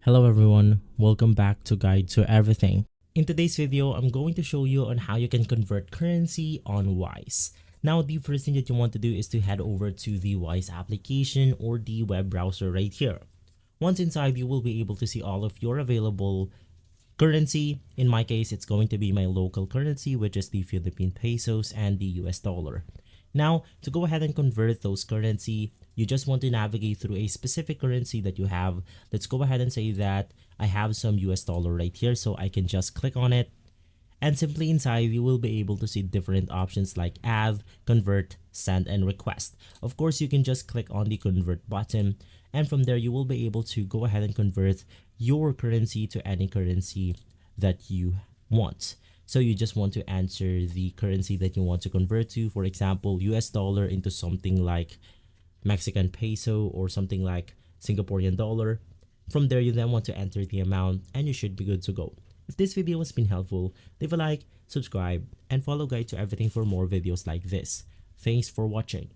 Hello everyone, welcome back to Guide to Everything. In today's video, I'm going to show you on how you can convert currency on Wise. Now, the first thing that you want to do is to head over to the Wise application or the web browser right here. Once inside, you will be able to see all of your available currency. In my case, it's going to be my local currency, which is the Philippine pesos and the US dollar. Now, to go ahead and convert those currency, you just want to navigate through a specific currency that you have. Let's go ahead and say that I have some US dollar right here, so I can just click on it. And simply inside, you will be able to see different options like add, convert, send, and request. Of course, you can just click on the convert button, and from there, you will be able to go ahead and convert your currency to any currency that you want. So you just want to answer the currency that you want to convert to, for example, US dollar into something like Mexican peso or something like Singaporean dollar. From there, you then want to enter the amount and you should be good to go. If this video has been helpful, leave a like, subscribe, and follow Guide to Everything for more videos like this. Thanks for watching.